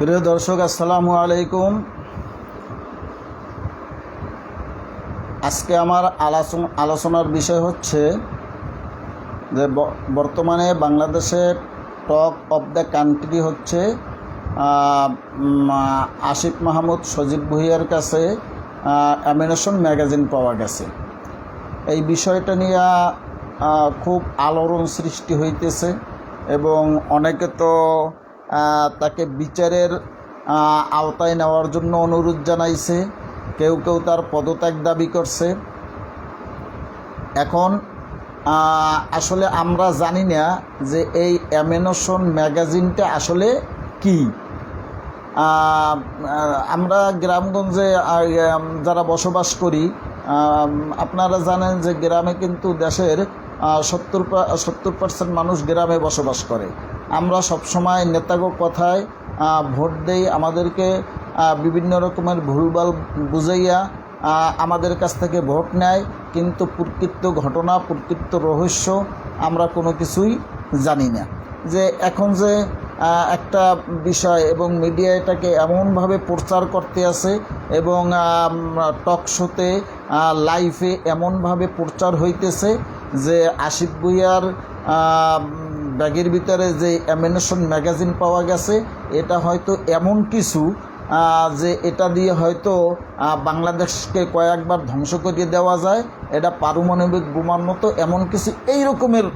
প্রিয় দর্শক, আসসালামু আলাইকুম। আজকে আমার আলোচনার বিষয় হচ্ছে যে বর্তমানে বাংলাদেশে টক অফ দ্য কান্ট্রি হচ্ছে আসিফ মাহমুদ সজীব ভুঁইয়ার কাছে অ্যামিনেশন ম্যাগাজিন পাওয়া গেছে। এই বিষয়টা নিয়ে খুব আলোড়ন সৃষ্টি হইতেছে এবং অনেকে তো তাকে বিচারের আওতায় নেওয়ার জন্য অনুরোধ জানাইছে, কেউ কেউ তার পদত্যাগ দাবি করছে। এখন আসলে আমরা জানি না যে এই অ্যামিনেশন ম্যাগাজিনটা আসলে কি। আমরা গ্রামগঞ্জে যারা বসবাস করি, আপনারা জানেন যে গ্রামে কিন্তু দেশের 70% মানুষ গ্রামে বসবাস করে। আমরা সবসময় নেতাগো কথায় ভোট দেই, আমাদেরকে বিভিন্ন রকমের ভুলভাল বুঝাইয়া আমাদের কাছ থেকে ভোট নেয়, কিন্তু প্রকৃত ঘটনা, প্রকৃত রহস্য আমরা কোনো কিছুই জানি না। যে এখন যে একটা বিষয় এবং মিডিয়া এটাকে এমনভাবে প্রচার করতে আছে এবং টক শোতে লাইভে এমনভাবে প্রচার হইতেছে যে আসিফ ভুঁইয়ার ব্যাগের ভিতরে যে অ্যামিনেশন ম্যাগাজিন পাওয়া গেছে, এটা হয়তো এমন কিছু যে এটা দিয়ে হয়তো বাংলাদেশকে কয়েকবার ধ্বংস করিয়ে দেওয়া যায়। এটা পারমাণবিক বোমার মতো এমন কিছু এই রকমের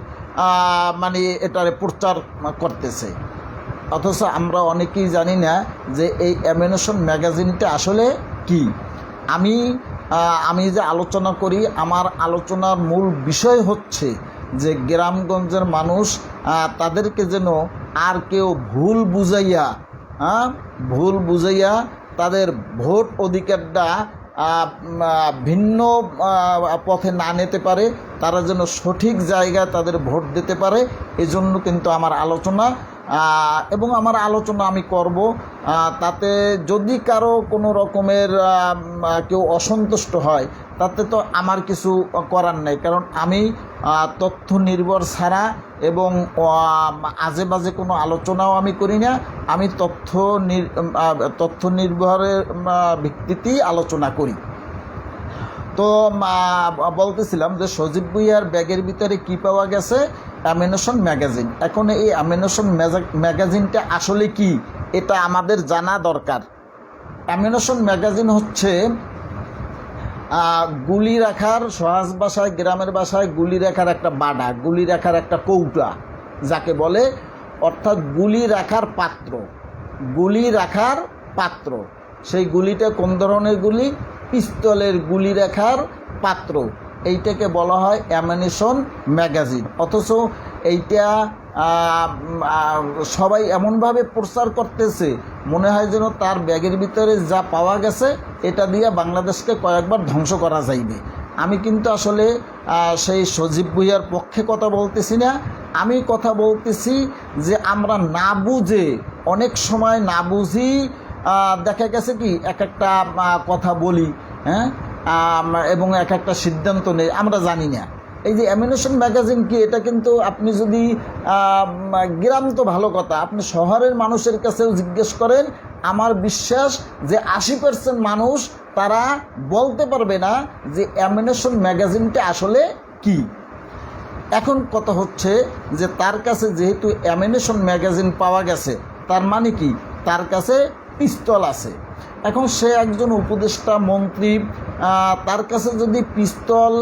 মানে এটারে প্রচার করতেছে। অথচ আমরা অনেকেই জানি না যে এই অ্যামিনেশন ম্যাগাজিনটা আসলে কি। আমি যে আলোচনা করি, আমার আলোচনার মূল বিষয় হচ্ছে যে গ্রামগঞ্জের মানুষ তাদেরকে যেন আর কেউ ভুল বুঝাইয়া তাদের ভোট অধিকারটা ভিন্ন পথে না নিতে পারে, তারা যেন সঠিক জায়গায় তাদের ভোট দিতে পারে। এজন্য কিন্তু আমার আলোচনা এবং আমার আলোচনা আমি করব। তাতে যদি কারো কোনো রকমের কেউ অসন্তুষ্ট হয়, তাতে তো আমার কিছু করার নেই, কারণ আমি তথ্য নির্ভর ছাড়া এবং আজে বাজে কোনো আলোচনাও আমি করি না। আমি তথ্য নির্ভরের ভিত্তিতেই আলোচনা করি। তো বলতেছিলাম যে সজীব ভুঁইয়ার ব্যাগের ভিতরে কি পাওয়া গেছে, অ্যামিনেশন ম্যাগাজিন। এখন এই অ্যামিনেশন ম্যাগাজিনটা আসলে কি, এটা আমাদের জানা দরকার। অ্যামিনেশন ম্যাগাজিন হচ্ছে গুলি রাখার, সহজ ভাষায় গ্রামের ভাষায় গুলি রাখার একটা বাডা, গুলি রাখার একটা কৌটা যাকে বলে, অর্থাৎ গুলি রাখার পাত্র। সেই গুলিটা কোন ধরনের গুলি? পিস্তলের গুলি রাখার পাত্র। এইটাকে বলা হয় অ্যামিনেশন ম্যাগাজিন। অথচ এইটা সবাই এমনভাবে প্রচার করতেছে, মনে হয় যেন তার ব্যাগের ভিতরে যা পাওয়া গেছে এটা দিয়ে বাংলাদেশকে কয়েকবার ধ্বংস করা যাইবে। আমি কিন্তু আসলে সেই সজীব ভুঁইয়ার পক্ষে কথা বলতেছি না। আমি কথা বলতেছি যে আমরা না বুঝে, অনেক সময় না বুঝি দেখা গেছে কি এক একটা কথা বলি, এবং এক একটা সিদ্ধান্ত নেই, আমরা জানি না। এই যে অ্যামিনেশন ম্যাগাজিন কি, এটা কিন্তু আপনি যদি গ্রাম তো ভালো কথা, আপনি শহরের মানুষের কাছেও জিজ্ঞেস করেন, আমার বিশ্বাস যে 80% মানুষ তারা বলতে পারবে না যে অ্যামিনেশন ম্যাগাজিনটা আসলে কি। এখন কথা হচ্ছে যে তার কাছে যেহেতু অ্যামিনেশন ম্যাগাজিন পাওয়া গেছে, তার মানে কি তার কাছে পিস্তল আছে। এখন সে একজন উপদেষ্টা মন্ত্রী, তার কাছে যদি পিস্তল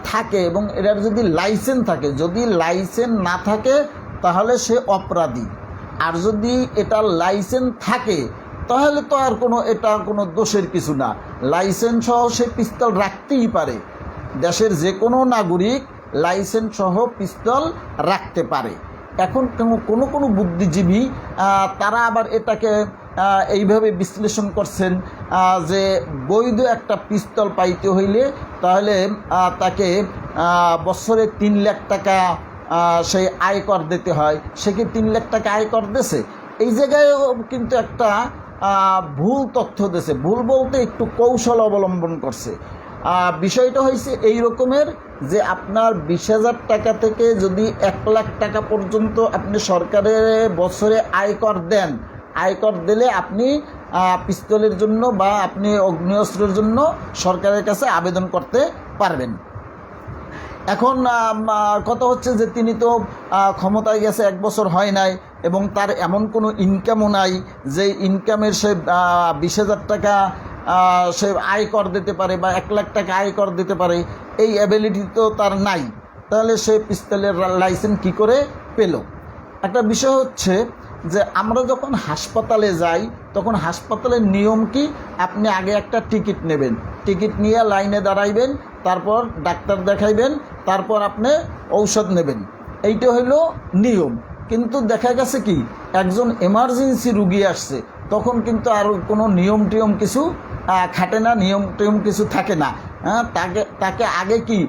থাকে এবং এটার যদি লাইসেন্স থাকে, যদি লাইসেন্স না থাকে তাহলে সে অপরাধী, আর যদি এটার লাইসেন্স থাকে তাহলে তো আর এটা কোনো দোষের কিছু না। লাইসেন্স সহ সে পিস্তল রাখতেই পারে। দেশের যে কোনো নাগরিক লাইসেন্স সহ পিস্তল রাখতে পারে। এখন কোনো বুদ্ধিজীবী তারা আবার এটাকে এইভাবে বিশ্লেষণ করছেন যে বৈধ একটা পিস্তল পাইতে হইলে তাহলে তাকে বছরে 3 লাখ টাকা সেই আয়কর দিতে হয়। সে কি 3 লাখ টাকা আয়কর দেছে? এই জায়গায়ও কিন্তু একটা ভুল তথ্য দেছে। ভুল বলতে একটু কৌশল অবলম্বন করছে। বিষয়টা হয়েছে এই রকমের যে আপনার 20,000 টাকা থেকে যদি 1 লাখ টাকা পর্যন্ত আপনি সরকারের বছরে আয়কর দেন, আয়কর দিলে আপনি পিস্তলের জন্য বা আপনি অগ্নেয়াস্ত্রের জন্য সরকারের কাছে আবেদন করতে পারবেন। এখন কথা হচ্ছে যে তিনি তো ক্ষমতায় গেছে 1 বছর হয় নাই এবং তার এমন কোনো ইনকামও নাই যে ইনকামের সে 20,000 টাকা সে আয় কর দিতে পারে বা 1 লাখ টাকা আয় কর দিতে পারে, এই অ্যাবিলিটি তো তার নাই। তাহলে সে পিস্তলের লাইসেন্স কী করে পেল? একটা বিষয় হচ্ছে যে আমরা যখন হাসপাতালে যাই তখন হাসপাতালের নিয়ম কি, আপনি আগে একটা টিকিট নেবেন, টিকিট নিয়ে লাইনে দাঁড়াইবেন, তারপর ডাক্তার দেখাইবেন, তারপর আপনি ঔষধ নেবেন, এইটা হইল নিয়ম। কিন্তু দেখা গেছে কি একজন এমার্জেন্সি রুগী আসছে, তখন কিন্তু আর কোনো নিয়ম টিয়ম কিছু খাটে না, নিয়ম টিয়ম কিছু থাকে না। তাকে আগে কি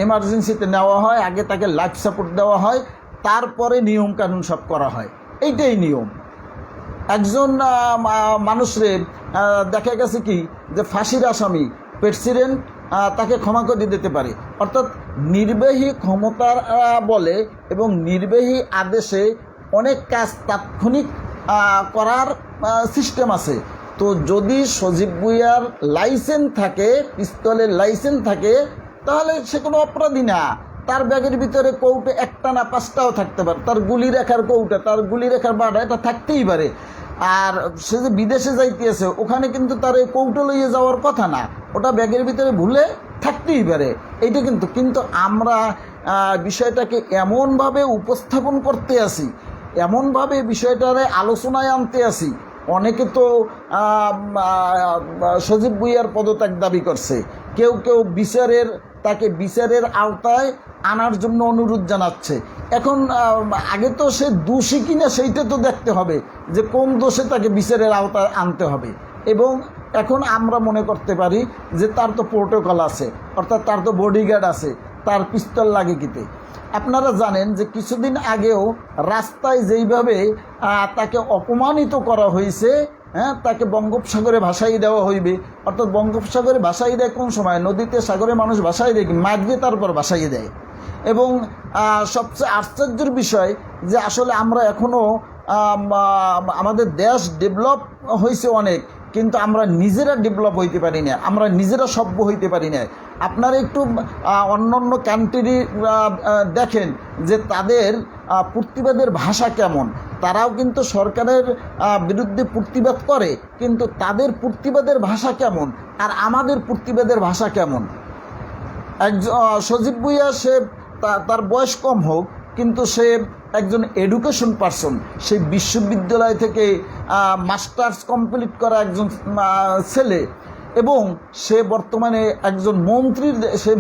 এমার্জেন্সিতে নেওয়া হয়, আগে তাকে লাইফ সাপোর্ট দেওয়া হয়, তারপরে নিয়ম কানুন সব করা হয়, এইটাই নিয়ম। একজন মানুষরে দেখা গেছে কি যে ফাঁসির আসামি প্রেসিডেন্ট তাকে ক্ষমা করে দিতে পারে, অর্থাৎ নির্বাহী ক্ষমতার বলে এবং নির্বাহী আদেশে অনেক কাজ তাৎক্ষণিক করার সিস্টেম আছে। তো যদি সজীব ভুঁইয়ার লাইসেন্স থাকে, পিস্তলের লাইসেন্স থাকে, তাহলে সে কোনো অপরাধী না। তার ব্যাগের ভিতরে কৌটো 1টা না 5টাও থাকতে পারে, তার গুলি রেখার কৌটা, তার গুলি রেখার বাড়া, এটা থাকতেই পারে। আর সে যে বিদেশে যাইতেছে ওখানে কিন্তু তার এই কৌটো লইয়ে যাওয়ার কথা না, ওটা ব্যাগের ভিতরে ভুলে থাকতেই পারে। এইটা কিন্তু আমরা বিষয়টাকে এমনভাবে উপস্থাপন করতে আসি, এমনভাবে বিষয়টারে আলোচনায় আনতে আসি। অনেকে তো সজীব ভুঁইয়ার পদত্যাগ দাবি করছে, কেউ কেউ তাকে বিচারের আওতায় আনার জন্য অনুরোধ জানাচ্ছে। এখন আগে তো সে দোষী কিনা সেইটা তো দেখতে হবে, যে কোন দোষে তাকে বিচারের আওতায় আনতে হবে। এবং এখন আমরা মনে করতে পারি যে তার তো প্রোটোকল আছে, অর্থাৎ তার তো বডিগার্ড আছে, তার পিস্তল লাগে কিতে। আপনারা জানেন যে কিছুদিন আগেও রাস্তায় যেইভাবে তাকে অপমানিত করা হয়েছে, তাকে বঙ্গোপসাগরে ভাসাই দেওয়া হইবে, অর্থাৎ বঙ্গোপসাগরে ভাসাই দেয় কোন সময়, নদীতে সাগরে মানুষ ভাসাই দেয় কি, মাছ দিয়ে তারপর ভাসাই দেয়। এবং সবচেয়ে আশ্চর্যের বিষয় যে আসলে আমরা এখনও আমাদের দেশ ডেভেলপ হয়েছে অনেক, কিন্তু আমরা নিজেরা ডেভেলপ হইতে পারি না, আমরা নিজেরা সভ্য হইতে পারি না। আপনারা একটু অন্য কান্ট্রি দেখেন যে তাদের প্রতিবাদের ভাষা কেমন, তারাও কিন্তু সরকারের বিরুদ্ধে প্রতিবাদ করে, কিন্তু তাদের প্রতিবাদের ভাষা কেমন আর আমাদের প্রতিবাদের ভাষা কেমন। সজীব ভুঁইয়া সে তার বয়স কম হোক, কিন্তু সে একজন এডুকেশন পারসন, সে বিশ্ববিদ্যালয় থেকে মাস্টার্স কমপ্লিট করা একজন ছেলে, এবং সে বর্তমানে একজন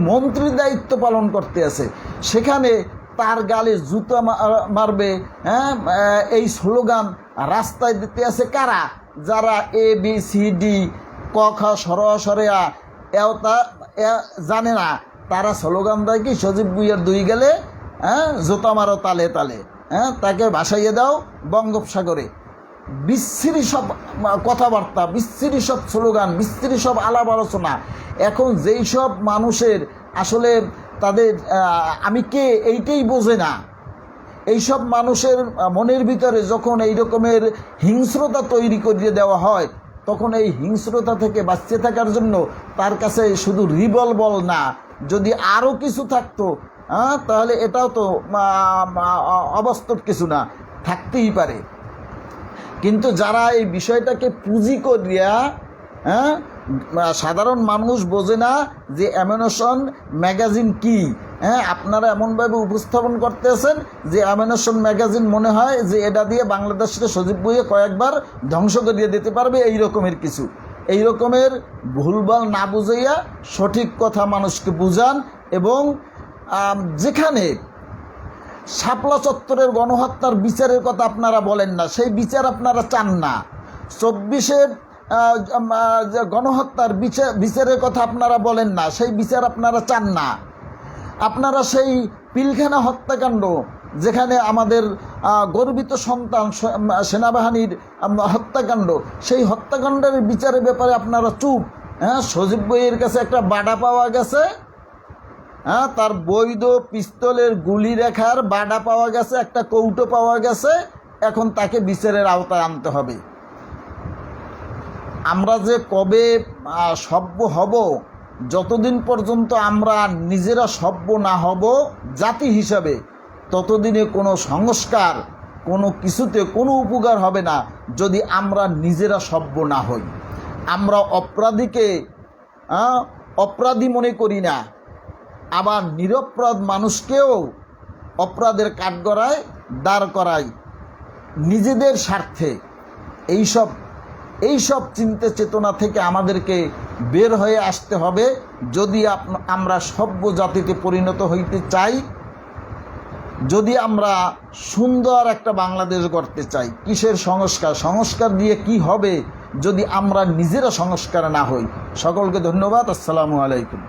মন্ত্রীর দায়িত্ব পালন করতে আছে। সেখানে তার গালে জুতা মারবে, এই স্লোগান রাস্তায় দিতে আছে কারা, যারা ABCD ক খ সরেয়া তা জানে না, তারা স্লোগান দেয় কি সজীব ভুঁইয়ার 2 গেলে জুতা মারো তালে তালে, তাকে ভাসাইয়ে দাও বঙ্গোপসাগরে। বিশ্রী সব কথাবার্তা, বিশ্রী সব স্লোগান, বিশ্রী সব আলাপ আলোচনা। এখন যেই সব মানুষের আসলে তাদের আমি কে এইটাই বোঝে না, এইসব মানুষের মনের ভিতরে যখন এই রকমের হিংস্রতা তৈরি করিয়ে দেওয়া হয়, তখন এই হিংস্রতা থেকে বাঁচতে থাকার জন্য তার কাছে শুধু রিভলভার না, যদি আরও কিছু থাকতো তাহলে এটাও তো অবাস্তব কিছু না, থাকতেই পারে। কিন্তু যারা এই বিষয়টাকে পুঁজি করিয়া, সাধারণ মানুষ বোঝে না যে অ্যামিনেশন ম্যাগাজিন কি, আপনারা এমনভাবে উপস্থাপন করতেছেন যে অ্যামিনেশন ম্যাগাজিন মনে হয় যে এটা দিয়ে বাংলাদেশকে সজীব ভুঁইয়া কয়েকবার ধ্বংস করিয়ে দিতে পারবে, এই রকমের কিছু। এই রকমের ভুলভাল না বুঝাইয়া সঠিক কথা মানুষকে বুঝান। এবং যেখানে শাপলা চত্বরের গণহত্যার বিচারের কথা আপনারা বলেন না, সেই বিচার আপনারা চান না। 24-এর গণহত্যার বিচারের কথা আপনারা বলেন না, সেই বিচার আপনারা চান না। আপনারা সেই পিলখানা হত্যাকাণ্ড, যেখানে আমাদের গর্বিত সন্তান সেনাবাহিনীর হত্যাকাণ্ড, সেই হত্যাকাণ্ডের বিচারের ব্যাপারে আপনারা চুপ। সজীব ভুঁইয়ার কাছে একটা বাডা পাওয়া গেছে, তার বৈধ পিস্তলের গুলি রেখার বাডা পাওয়া গেছে, একটা কৌটো পাওয়া গেছে, এখন তাকে বিচারের আওতায় আনতে হবে। আমরা যে কবে সভ্য হব, যতদিন পর্যন্ত আমরা নিজেরা সভ্য না হব জাতি হিসাবে, ততদিনে কোনো সংস্কার, কোনো কিছুতে কোনো উপকার হবে না যদি আমরা নিজেরা সভ্য না হই। আমরা অপরাধীকে অপরাধী মনে করি না, আবার নিরপরাধ মানুষকেও অপরাধের কাঠগড়ায় দাঁড় করাই নিজেদের স্বার্থে। এইসব চিন্তা চেতনা থেকে আমাদেরকে বের হয়ে আসতে হবে যদি আমরা সভ্য জাতিতে পরিণত হইতে চাই, যদি আমরা সুন্দর একটা বাংলাদেশ গড়তে চাই। কিসের সংস্কার? সংস্কার দিয়ে কি হবে যদি আমরা নিজেরা সংস্কার না হই? সকলকে ধন্যবাদ। আসসালামু আলাইকুম।